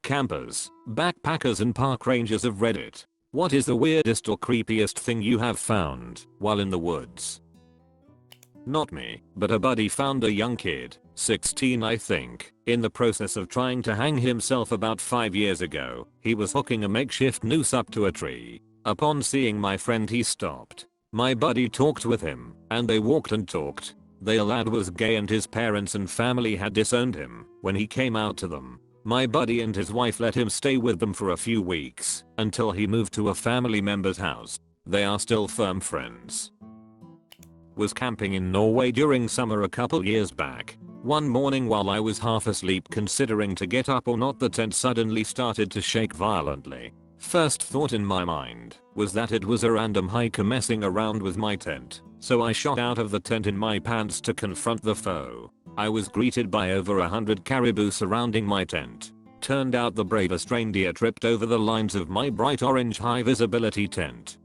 Campers, backpackers and park rangers of Reddit, what is the weirdest or creepiest thing you have found while in the woods? Not me, but a buddy found a young kid, 16 I think, in the process of trying to hang himself about 5 years ago. He was hooking a makeshift noose up to a tree. Upon seeing my friend he stopped. My buddy talked with him, and they walked and talked. The lad was gay and his parents and family had disowned him when he came out to them. My buddy and his wife let him stay with them for a few weeks until he moved to a family member's house. They are still firm friends. Was camping in Norway during summer a couple years back. One morning while I was half asleep considering to get up or not, the tent suddenly started to shake violently. First thought in my mind was that it was a random hiker messing around with my tent, so I shot out of the tent in my pants to confront the foe. I was greeted by over 100 caribou surrounding my tent. Turned out the bravest reindeer tripped over the lines of my bright orange high visibility tent.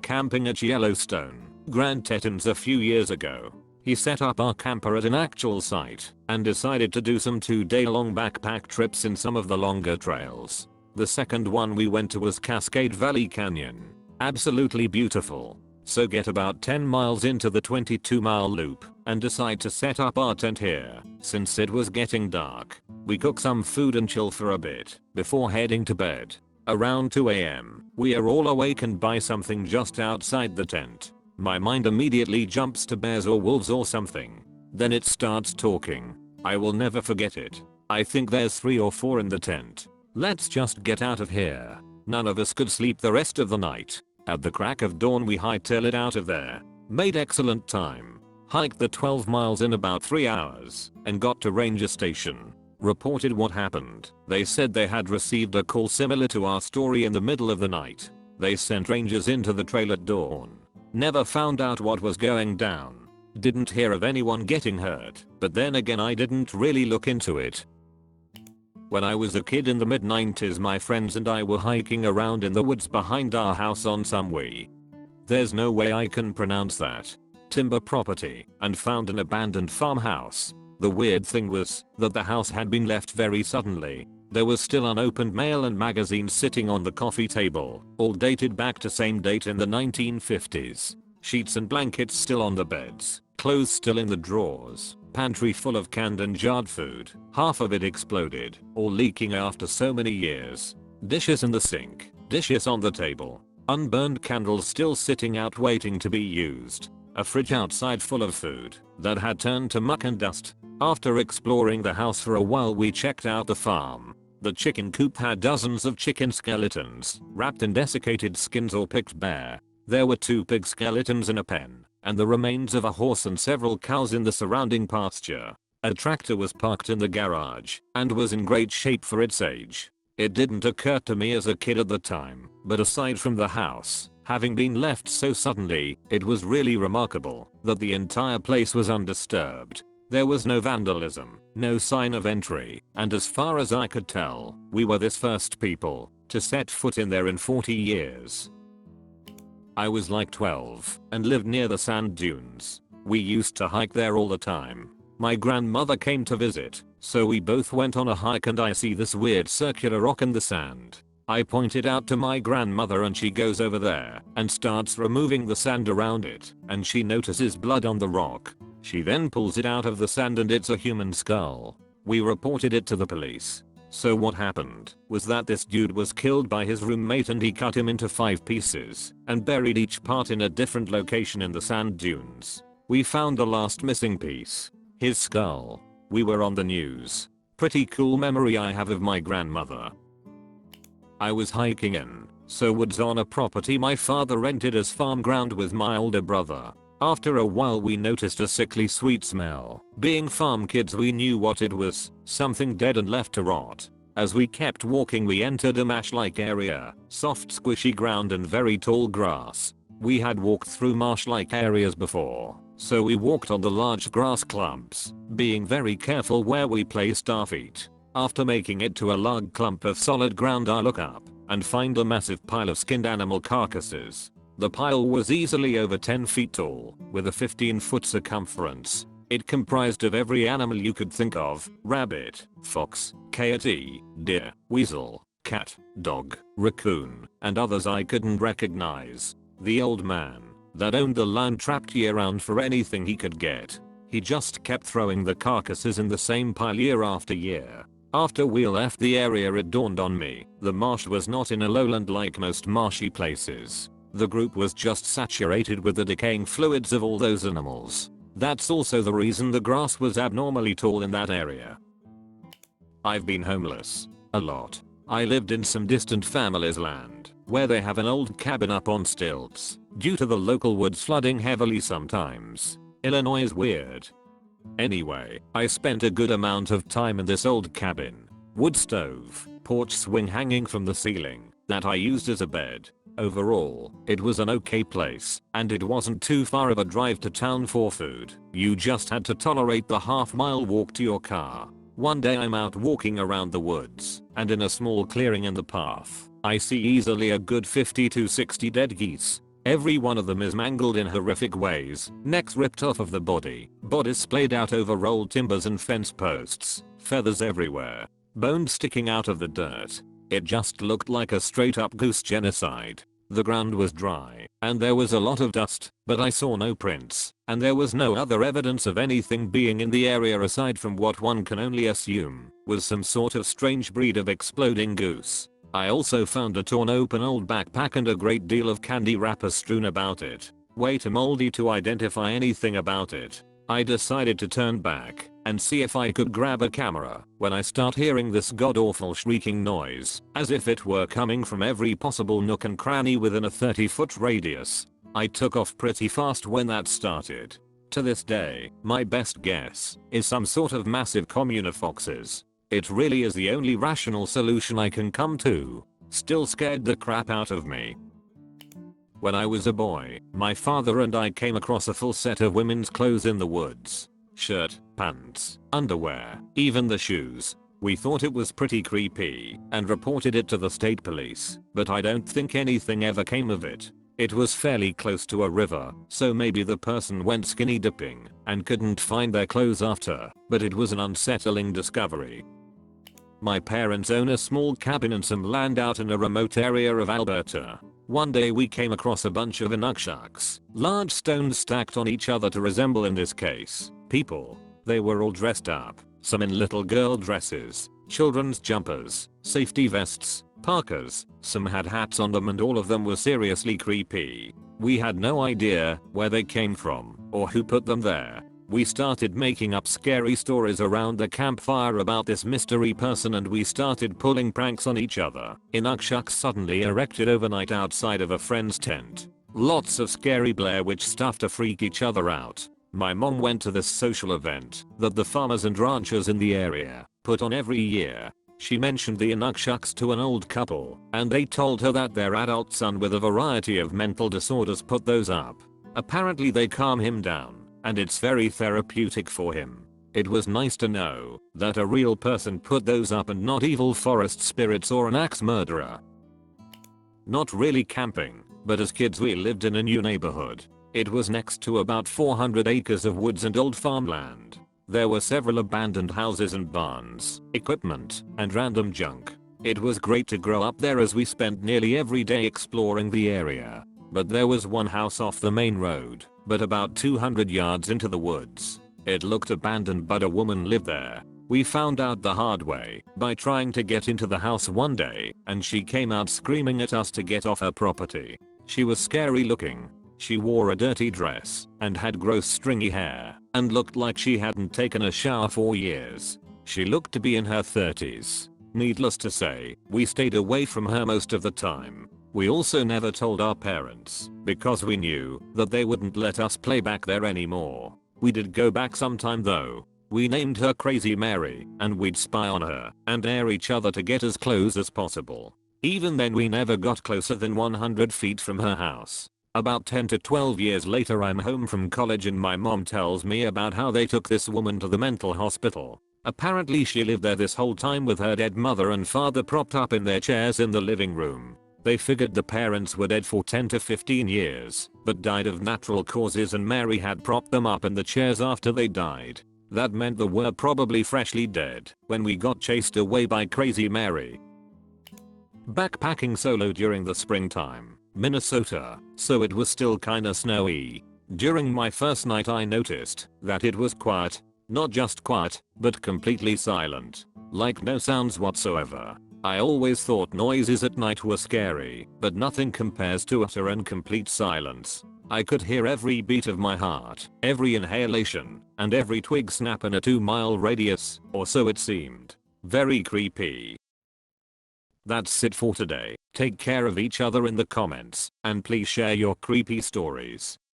Camping at Yellowstone, Grand Tetons a few years ago. He set up our camper at an actual site and decided to do some 2-day-long backpack trips in some of the longer trails. The second one we went to was Cascade Valley Canyon. Absolutely beautiful. So get about 10 miles into the 22-mile loop and decide to set up our tent here. Since it was getting dark, we cook some food and chill for a bit before heading to bed. Around 2 AM, we are all awakened by something just outside the tent. My mind immediately jumps to bears or wolves or something. Then it starts talking. I will never forget it. I think there's 3 or 4 in the tent. Let's just get out of here. None of us could sleep the rest of the night. At the crack of dawn we hightailed it out of there. Made excellent time. Hiked the 12 miles in about 3 hours and got to ranger station. Reported what happened. They said they had received a call similar to our story in the middle of the night. They sent rangers into the trail at dawn. Never found out what was going down. Didn't hear of anyone getting hurt, but then again I didn't really look into it. When I was a kid in the mid-90s, my friends and I were hiking around in the woods behind our house on some there's no way I can pronounce that, timber property, and found an abandoned farmhouse. The weird thing was that the house had been left very suddenly. There was still unopened mail and magazines sitting on the coffee table, all dated back to same date in the 1950s. Sheets and blankets still on the beds, clothes still in the drawers, pantry full of canned and jarred food, half of it exploded, all leaking after so many years. Dishes in the sink, dishes on the table, unburned candles still sitting out waiting to be used. A fridge outside full of food that had turned to muck and dust. After exploring the house for a while we checked out the farm. The chicken coop had dozens of chicken skeletons, wrapped in desiccated skins or picked bare. There were 2 pig skeletons in a pen, and the remains of a horse and several cows in the surrounding pasture. A tractor was parked in the garage, and was in great shape for its age. It didn't occur to me as a kid at the time, but aside from the house having been left so suddenly, it was really remarkable that the entire place was undisturbed. There was no vandalism, no sign of entry, and as far as I could tell, we were the first people to set foot in there in 40 years. I was like 12 and lived near the sand dunes. We used to hike there all the time. My grandmother came to visit, so we both went on a hike and I see this weird circular rock in the sand. I point it out to my grandmother and she goes over there and starts removing the sand around it, and she notices blood on the rock. She then pulls it out of the sand and it's a human skull. We reported it to the police. So what happened was that this dude was killed by his roommate and he cut him into 5 pieces and buried each part in a different location in the sand dunes. We found the last missing piece, his skull. We were on the news. Pretty cool memory I have of my grandmother. I was hiking in woods on a property my father rented as farm ground with my older brother. After a while we noticed a sickly sweet smell. Being farm kids we knew what it was, something dead and left to rot. As we kept walking we entered a marsh-like area, soft squishy ground and very tall grass. We had walked through marsh-like areas before, so we walked on the large grass clumps, being very careful where we placed our feet. After making it to a log clump of solid ground I look up and find a massive pile of skinned animal carcasses. The pile was easily over 10 feet tall, with a 15-foot circumference. It comprised of every animal you could think of: rabbit, fox, coyote, deer, weasel, cat, dog, raccoon, and others I couldn't recognize. The old man that owned the land trapped year round for anything he could get. He just kept throwing the carcasses in the same pile year after year. After we left the area, it dawned on me, the marsh was not in a lowland like most marshy places. The group was just saturated with the decaying fluids of all those animals. That's also the reason the grass was abnormally tall in that area. I've been homeless. A lot. I lived in some distant family's land, where they have an old cabin up on stilts, due to the local woods flooding heavily sometimes. Illinois is weird. Anyway, I spent a good amount of time in this old cabin. Wood stove, porch swing hanging from the ceiling, that I used as a bed. Overall, it was an okay place, and it wasn't too far of a drive to town for food. You just had to tolerate the half-mile walk to your car. One day I'm out walking around the woods, and in a small clearing in the path, I see easily a good 50 to 60 dead geese. Every one of them is mangled in horrific ways, necks ripped off of the body, bodies splayed out over rolled timbers and fence posts, feathers everywhere, bones sticking out of the dirt. It just looked like a straight up goose genocide. The ground was dry, and there was a lot of dust, but I saw no prints, and there was no other evidence of anything being in the area aside from what one can only assume was some sort of strange breed of exploding goose. I also found a torn open old backpack and a great deal of candy wrappers strewn about it. Way too moldy to identify anything about it. I decided to turn back and see if I could grab a camera when I start hearing this god-awful shrieking noise, as if it were coming from every possible nook and cranny within a 30-foot radius. I took off pretty fast when that started. To this day, my best guess is some sort of massive commune of foxes. It really is the only rational solution I can come to. Still scared the crap out of me. When I was a boy, my father and I came across a full set of women's clothes in the woods. Shirt, pants, underwear, even the shoes. We thought it was pretty creepy and reported it to the state police, but I don't think anything ever came of it. It was fairly close to a river, so maybe the person went skinny dipping and couldn't find their clothes after, but it was an unsettling discovery. My parents own a small cabin and some land out in a remote area of Alberta. One day we came across a bunch of inuksuks, large stones stacked on each other to resemble, in this case, people. They were all dressed up, some in little girl dresses, children's jumpers, safety vests, parkas, some had hats on them, and all of them were seriously creepy. We had no idea where they came from or who put them there. We started making up scary stories around the campfire about this mystery person, and we started pulling pranks on each other. Inuksuks suddenly erected overnight outside of a friend's tent. Lots of scary Blair Witch stuff to freak each other out. My mom went to this social event that the farmers and ranchers in the area put on every year. She mentioned the inuksuks to an old couple, and they told her that their adult son with a variety of mental disorders put those up. Apparently they calm him down, and it's very therapeutic for him. It was nice to know that a real person put those up and not evil forest spirits or an axe murderer. Not really camping, but as kids we lived in a new neighborhood. It was next to about 400 acres of woods and old farmland. There were several abandoned houses and barns, equipment, and random junk. It was great to grow up there as we spent nearly every day exploring the area. But there was one house off the main road, but about 200 yards into the woods. It looked abandoned, but a woman lived there. We found out the hard way by trying to get into the house one day, and she came out screaming at us to get off her property. She was scary looking. She wore a dirty dress and had gross stringy hair and looked like she hadn't taken a shower for years. She looked to be in her 30s. Needless to say, we stayed away from her most of the time. We also never told our parents because we knew that they wouldn't let us play back there anymore. We did go back sometime though. We named her Crazy Mary, and we'd spy on her and dare each other to get as close as possible. Even then we never got closer than 100 feet from her house. About 10 to 12 years later I'm home from college and my mom tells me about how they took this woman to the mental hospital. Apparently she lived there this whole time with her dead mother and father propped up in their chairs in the living room. They figured the parents were dead for 10 to 15 years, but died of natural causes, and Mary had propped them up in the chairs after they died. That meant they were probably freshly dead when we got chased away by Crazy Mary. Backpacking solo during the springtime, Minnesota, so it was still kinda snowy. During my first night I noticed that it was quiet. Not just quiet, but completely silent. Like no sounds whatsoever. I always thought noises at night were scary, but nothing compares to utter and complete silence. I could hear every beat of my heart, every inhalation, and every twig snap in a 2-mile radius, or so it seemed. Very creepy. That's it for today. Take care of each other in the comments, and please share your creepy stories.